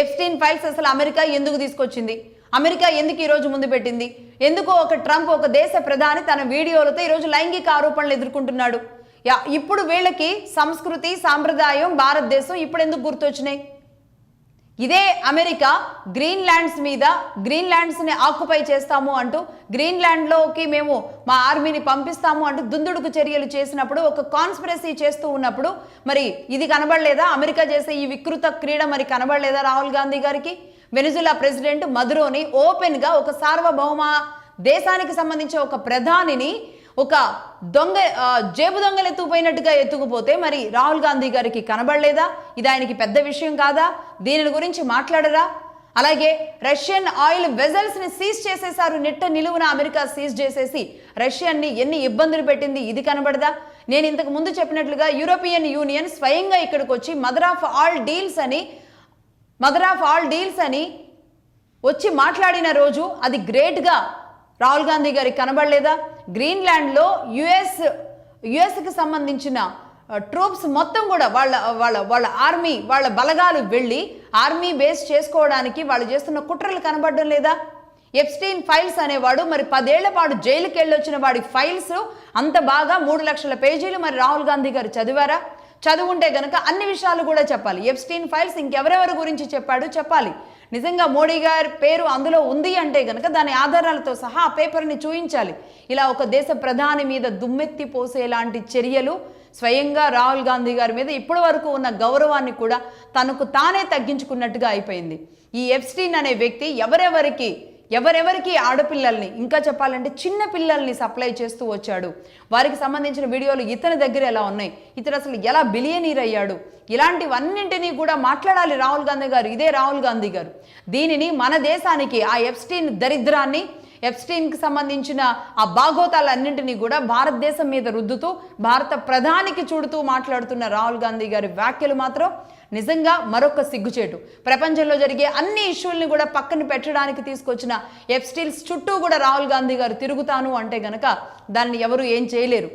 Epstein files అసలు America ఎందుకు తీసుకొచ్చింది? అమెరికా ఎందుకు ఈ రోజు ముందు పెట్టింది? ఎందుకు ఒక ట్రంప్ ఒక దేశ ప్రధాని తన వీడియోలతో ఈ రోజు లైంగిక ఆరోపణలు ఎదుర్కొంటున్నాడు? ఇప్పుడు వీళ్ళకి సంస్కృతి సాంప్రదాయం భారతదేశం ఇప్పుడు ఎందుకు గుర్తొచ్చినాయి? ఇదే అమెరికా గ్రీన్లాండ్స్ని ఆక్యుపై చేస్తాము అంటూ గ్రీన్లాండ్లోకి మేము మా ఆర్మీని పంపిస్తాము అంటూ దుందుడుకు చర్యలు చేసినప్పుడు ఒక కాన్స్పిరసీ చేస్తూ ఉన్నప్పుడు మరి ఇది కనబడలేదా? అమెరికా చేసే ఈ వికృత క్రీడ మరి కనబడలేదా రాహుల్ గాంధీ గారికి? వెనిజులా ప్రెసిడెంట్ మదురోని ఓపెన్గా ఒక సార్వభౌమ దేశానికి సంబంధించిన ఒక ప్రధానిని ఒక జేబు దొంగలు ఎత్తుకుపోయినట్టుగా ఎత్తుకుపోతే మరి రాహుల్ గాంధీ గారికి కనబడలేదా? ఇది ఆయనకి పెద్ద విషయం కాదా? దీని గురించి మాట్లాడరా? అలాగే రష్యన్ ఆయిల్ వెజల్స్ని సీజ్ చేసేశారు. నిలువున అమెరికా సీజ్ చేసేసి రష్యన్ని ఎన్ని ఇబ్బందులు పెట్టింది, ఇది కనబడదా? నేను ఇంతకు ముందు చెప్పినట్లుగా యూరోపియన్ యూనియన్ స్వయంగా ఇక్కడికి వచ్చి మదర్ ఆఫ్ ఆల్ డీల్స్ అని వచ్చి మాట్లాడిన రోజు అది గ్రేట్గా రాహుల్ గాంధీ గారికి కనబడలేదా? గ్రీన్లాండ్లో యుఎస్కి సంబంధించిన ట్రూప్స్ మొత్తం కూడా వాళ్ళ ఆర్మీ వాళ్ళ బలగాలు వెళ్ళి ఆర్మీ బేస్ చేసుకోవడానికి వాళ్ళు చేస్తున్న కుట్రలు కనబడడం లేదా? ఎప్స్టీన్ ఫైల్స్ అనేవాడు మరి 10 ఏళ్ల పాటు జైలుకి వెళ్ళొచ్చిన వాడి ఫైల్స్ అంత బాగా 3 లక్షల పేజీలు మరి రాహుల్ గాంధీ గారు చదివారా? చదువుంటే గనక అన్ని విషయాలు కూడా చెప్పాలి. ఎప్స్టీన్ ఫైల్స్ ఇంకెవరెవరి గురించి చెప్పాలి. నిజంగా మోడీ గారి పేరు అందులో ఉంది అంటే గనక దాని ఆధారాలతో సహా ఆ పేపర్ని చూయించాలి. ఇలా ఒక దేశ ప్రధాని మీద దుమ్మెత్తి పోసేలాంటి చర్యలు స్వయంగా రాహుల్ గాంధీ గారి మీద ఇప్పటి వరకు ఉన్న గౌరవాన్ని కూడా తనకు తానే తగ్గించుకున్నట్టుగా అయిపోయింది. ఈ ఎప్స్టీన్ అనే వ్యక్తి ఎవరెవరికి ఆడపిల్లల్ని, ఇంకా చెప్పాలంటే చిన్న పిల్లల్ని సప్లై చేస్తూ వచ్చాడు. వారికి సంబంధించిన వీడియోలు ఇతని దగ్గర ఎలా ఉన్నాయి, ఇతను అసలు ఎలా బిలియనీర్ అయ్యాడు, ఇలాంటివన్నింటినీ కూడా మాట్లాడాలి రాహుల్ గాంధీ గారు. ఇదే రాహుల్ గాంధీ గారు దీనిని మన దేశానికి ఆ ఎప్స్టీన్ దరిద్రాన్ని, ఎప్స్టీన్కి సంబంధించిన ఆ బాగోతాలన్నింటినీ కూడా భారతదేశం మీద రుద్దుతూ భారత ప్రధానికి చూడుతూ మాట్లాడుతున్న రాహుల్ గాంధీ గారి వ్యాఖ్యలు మాత్రం నిజంగా మరొక సిగ్గుచేటు. ప్రపంచంలో జరిగే అన్ని ఇష్యూల్ని కూడా పక్కన పెట్టడానికి తీసుకొచ్చిన ఎప్స్టీన్స్ చుట్టూ కూడా రాహుల్ గాంధీ గారు తిరుగుతాను అంటే గనక దాన్ని ఎవరు ఏం చేయలేరు.